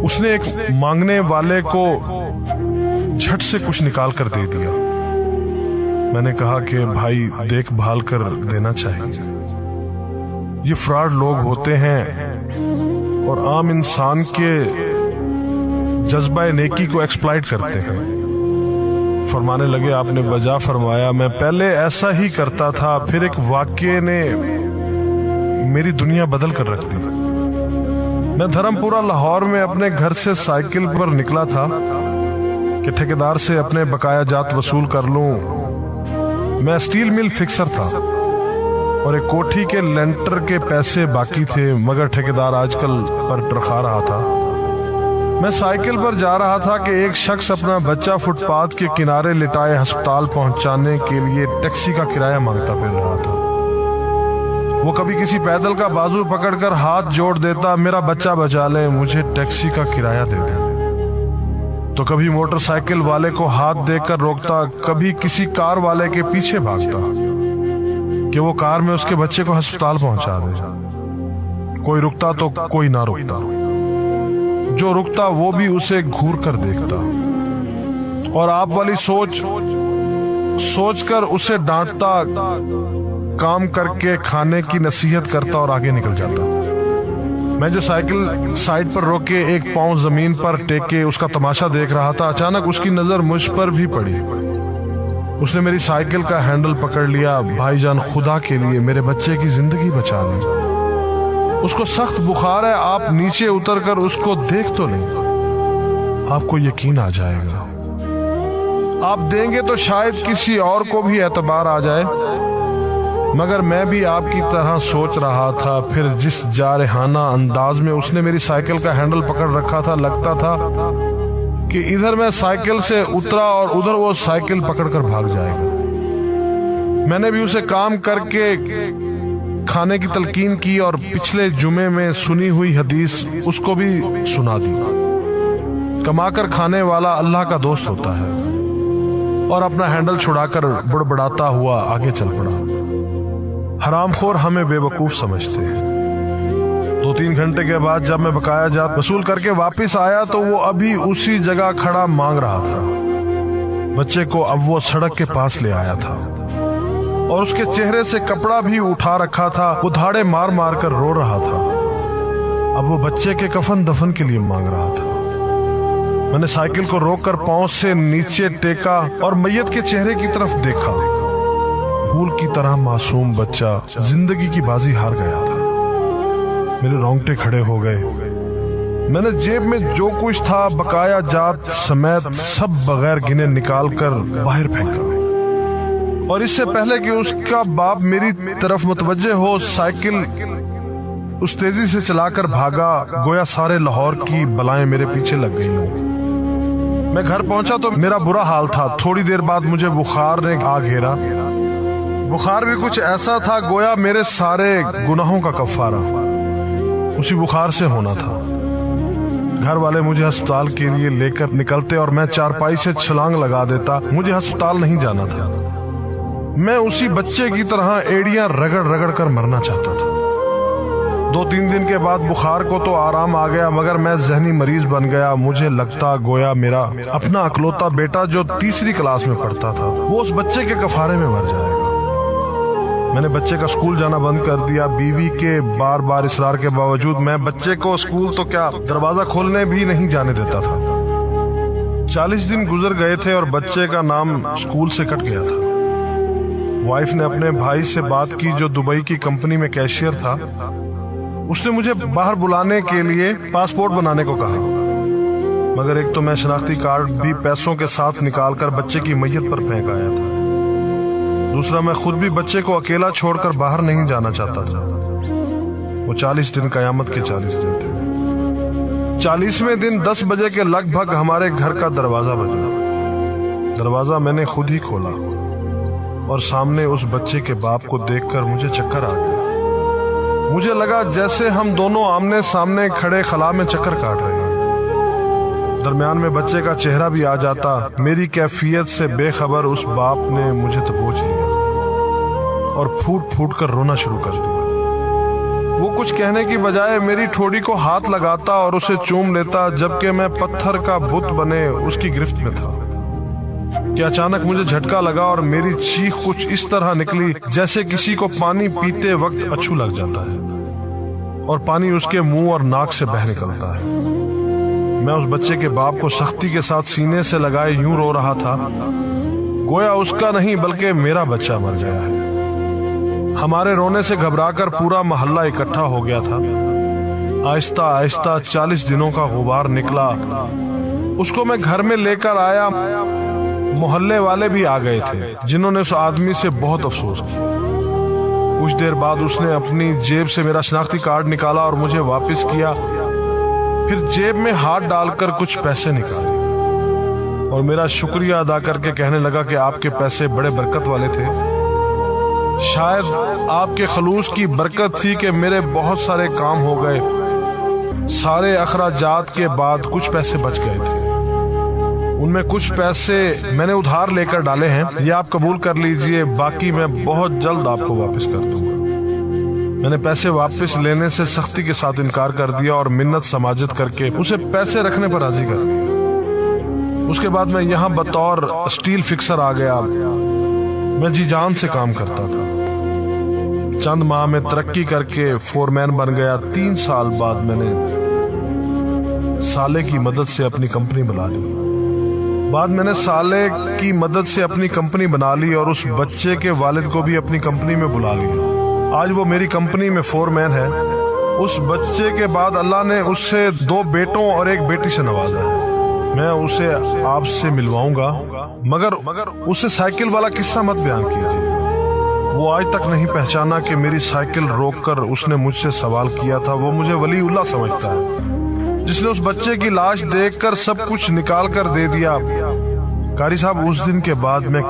उसने एक मांगने वाले को झट से कुछ निकाल कर दे दिया। मैंने कहा कि भाई देखभाल कर देना चाहिए, ये फ्रॉड लोग होते हैं और आम इंसान के जज्बा नेकी को एक्सप्लॉइट करते हैं। फरमाने लगे आपने वजह फरमाया, मैं पहले ऐसा ही करता था, फिर एक वाक़ये ने मेरी दुनिया बदल कर रख दी। मैं धर्मपुरा लाहौर में अपने घर से साइकिल पर निकला था कि ठेकेदार से अपने बकाया जात वसूल कर लूं। मैं स्टील मिल फिक्सर था और एक कोठी के लेंटर के पैसे बाकी थे, मगर ठेकेदार आजकल पर टरखा रहा था। मैं साइकिल पर जा रहा था कि एक शख्स अपना बच्चा फुटपाथ के किनारे लिटाए अस्पताल पहुंचाने के लिए टैक्सी का किराया मांगता फिर रहा था। वो कभी किसी पैदल का बाजू पकड़कर हाथ जोड़ देता, मेरा बच्चा बचा ले, मुझे टैक्सी का किराया दे दे। तो कभी मोटरसाइकिल वाले को हाथ देकर रोकता, कभी किसी कार वाले के पीछे भागता कि वो कार में उसके बच्चे को अस्पताल पहुंचा दे। कोई रुकता तो कोई ना रुकता, जो रुकता वो भी उसे घूर कर देखता और आप वाली सोच कर उसे डांटता, काम करके खाने की नसीहत करता और आगे निकल जाता। मैं जो साइकिल साइड पर रोक के एक पांव जमीन पर टेके उसका तमाशा देख रहा था, अचानक उसकी नजर मुझ पर भी पड़ी। उसने मेरी साइकिल का हैंडल पकड़ लिया। भाईजान खुदा के लिए मेरे बच्चे की जिंदगी बचा ली, उसको सख्त बुखार है, आप नीचे उतर कर उसको देख तो लें, आपको यकीन आ जाएगा। आप देंगे तो शायद किसी और को भी एतबार आ जाए, मगर मैं भी आपकी तरह सोच रहा था। फिर जिस जारहाना अंदाज में उसने मेरी साइकिल का हैंडल पकड़ रखा था, लगता था कि इधर मैं साइकिल से उतरा और उधर वो साइकिल पकड़कर भाग जाएगा। मैंने भी उसे काम करके खाने की तलकीन की और पिछले जुमे में सुनी हुई हदीस उसको भी सुना दी। कमाकर खाने वाला अल्लाह का दोस्त होता है, और अपना हैंडल छुड़ाकर बड़बड़ाता हुआ आगे चल पड़ा। हरामखोर हमें बेवकूफ समझते हैं। 2-3 घंटे के बाद जब मैं बकाया जात वसूल करके वापस आया तो वो अभी उसी जगह खड़ा मांग रहा था। बच्चे को अब वो सड़क के पास ले आया था और उसके चेहरे से कपड़ा भी उठा रखा था। वो धाड़े मार मार कर रो रहा था। अब वो बच्चे के कफन दफन के लिए मांग रहा था। मैंने साइकिल को रोककर पांव से नीचे टेका और मैयत के चेहरे की तरफ देखा। फूल की तरह मासूम बच्चा जिंदगी की बाजी हार गया था। मेरे रोंगटे खड़े हो गए। मैंने जेब में जो कुछ था बकाया जात समेत सब बगैर गिने निकाल कर बाहर फेंका, और इससे पहले कि उसका बाप मेरी तरफ मुतवज्जे हो, साइकिल उस तेजी से चलाकर भागा गोया सारे लाहौर की बलाएं मेरे पीछे लग गई हों। मैं घर पहुंचा तो मेरा बुरा हाल था। थोड़ी देर बाद मुझे बुखार ने आ घेरा। बुखार भी कुछ ऐसा था गोया मेरे सारे गुनाहों का कफारा उसी बुखार से होना था। घर वाले मुझे अस्पताल के लिए लेकर निकलते और मैं चारपाई से छलांग लगा देता। मुझे अस्पताल नहीं जाना था। मैं उसी बच्चे की तरह एड़ियां रगड़ रगड़ कर मरना चाहता था। 2-3 दिन के बाद बुखार को तो आराम आ गया, मगर मैं जहनी मरीज बन गया। मुझे लगता गोया मेरा अपना अकलौता बेटा जो 3री क्लास में पढ़ता था वो उस बच्चे के कफारे में मर जाएगा। मैंने बच्चे का स्कूल जाना बंद कर दिया। बीवी के बार बार इसरार के बावजूद मैं बच्चे को स्कूल तो क्या दरवाजा खोलने भी नहीं जाने देता था। 40 दिन गुजर गए थे और बच्चे का नाम स्कूल से कट गया था। वाइफ ने अपने भाई से बात की जो दुबई की कंपनी में कैशियर था। उसने मुझे बाहर बुलाने के लिए पासपोर्ट बनाने को कहा, मगर एक तो मैं शनाख्ती कार्ड भी पैसों के साथ निकालकर बच्चे की मैयत पर फेंक आया था। दूसरा, मैं खुद भी बच्चे को अकेला छोड़कर बाहर नहीं जाना चाहता था। वो 40 दिन कयामत के 40 दिन थे। 40वें दिन 10 बजे के लगभग हमारे घर का दरवाजा बजा। दरवाजा मैंने खुद ही खोला और सामने उस बच्चे के बाप को देखकर मुझे चक्कर आ गया। मुझे लगा जैसे हम दोनों आमने सामने खड़े खला में चक्कर काट रहे हैं। दरमियान में बच्चे का चेहरा भी आ जाता। मेरी कैफियत से बेखबर उस बाप ने मुझे दबोच लिया और फूट फूट कर रोना शुरू कर दिया। وہ کچھ کہنے کی بجائے میری ٹھوڑی کو ہاتھ لگاتا اور اسے چوم لیتا، جبکہ میں پتھر کا بت بنے اس کی گرفت میں تھا کہ اچانک مجھے جھٹکا لگا اور میری چیخ کچھ اس طرح نکلی جیسے کسی کو پانی پیتے وقت اچھو لگ جاتا ہے اور پانی اس کے منہ اور ناک سے بہہ نکلتا ہے۔ میں اس بچے کے باپ کو سختی کے ساتھ سینے سے لگائے یوں رو رہا تھا گویا اس کا نہیں بلکہ میرا بچہ مر گیا ہے۔ ہمارے رونے سے گھبرا کر پورا محلہ اکٹھا ہو گیا تھا۔ آہستہ آہستہ 40 دنوں کا غبار نکلا، اس کو میں گھر میں لے کر آیا۔ محلے والے بھی آ گئے تھے جنہوں نے اس آدمی سے بہت افسوس کیا۔ کچھ دیر بعد اس نے اپنی جیب سے میرا شناختی کارڈ نکالا اور مجھے واپس کیا، پھر جیب میں ہاتھ ڈال کر کچھ پیسے نکالے اور میرا شکریہ ادا کر کے کہنے لگا کہ آپ کے پیسے بڑے برکت والے تھے، شاید آپ کے خلوص کی برکت تھی کہ میرے بہت سارے کام ہو گئے۔ سارے اخراجات کے بعد کچھ پیسے بچ گئے تھے، ان میں کچھ پیسے میں نے ادھار لے کر ڈالے ہیں، یہ آپ قبول کر لیجئے، باقی میں بہت جلد آپ کو واپس کر دوں گا۔ میں نے پیسے واپس لینے سے سختی کے ساتھ انکار کر دیا اور منت سماجت کر کے اسے پیسے رکھنے پر راضی کر دیا۔ اس کے بعد میں یہاں بطور اسٹیل فکسر آ گیا۔ میں جی جان سے کام کرتا تھا، چند ماہ میں ترقی کر کے فور مین بن گیا۔ 3 سال بعد میں نے سالے کی مدد سے اپنی کمپنی بنا لی۔ اور اس بچے کے والد کو بھی اپنی کمپنی میں بلا لیا۔ آج وہ میری کمپنی میں فور مین ہے۔ اس بچے کے بعد اللہ نے اس سے 2 بیٹوں اور 1 بیٹی سے نوازا ہے۔ میں اسے آپ سے ملواؤں گا، مگر اسے سائیکل والا قصہ مت بیان کیجیے۔ وہ آج تک نہیں پہچانا کہ میری سائیکل روک کر اس نے مجھ سے سوال کیا تھا۔ وہ مجھے ولی اللہ سمجھتا ہے، جس نے اس بچے کی لاش دیکھ کر سب کچھ نکال کر دے دیا۔ قاری صاحب، اس دن کے بعد میں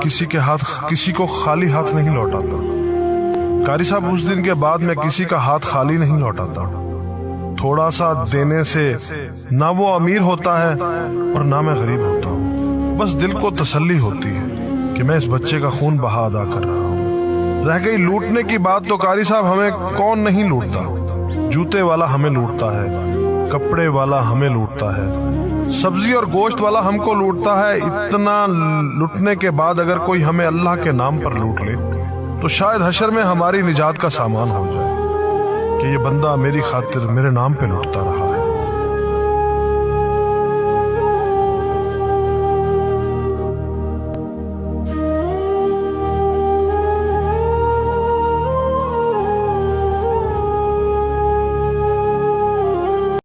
کسی کو خالی ہاتھ نہیں لوٹاتا۔ قاری صاحب، اس دن کے بعد میں کسی کا ہاتھ خالی نہیں لوٹاتا۔ تھوڑا سا دینے سے نہ وہ امیر ہوتا ہے اور نہ میں غریب ہوتا ہوں۔ بس دل کو تسلی ہوتی ہے کہ میں اس بچے کا خون بہا ادا کر رہا ہوں۔ رہ گئی لوٹنے کی بات تو قاری صاحب، ہمیں کون نہیں لوٹتا؟ جوتے والا ہمیں لوٹتا ہے، کپڑے والا ہمیں لوٹتا ہے، سبزی اور گوشت والا ہم کو لوٹتا ہے۔ اتنا لوٹنے کے بعد اگر کوئی ہمیں اللہ کے نام پر لوٹ لے تو شاید حشر میں ہماری نجات کا سامان ہو جائے کہ یہ بندہ میری خاطر میرے نام پہ لوٹتا رہا۔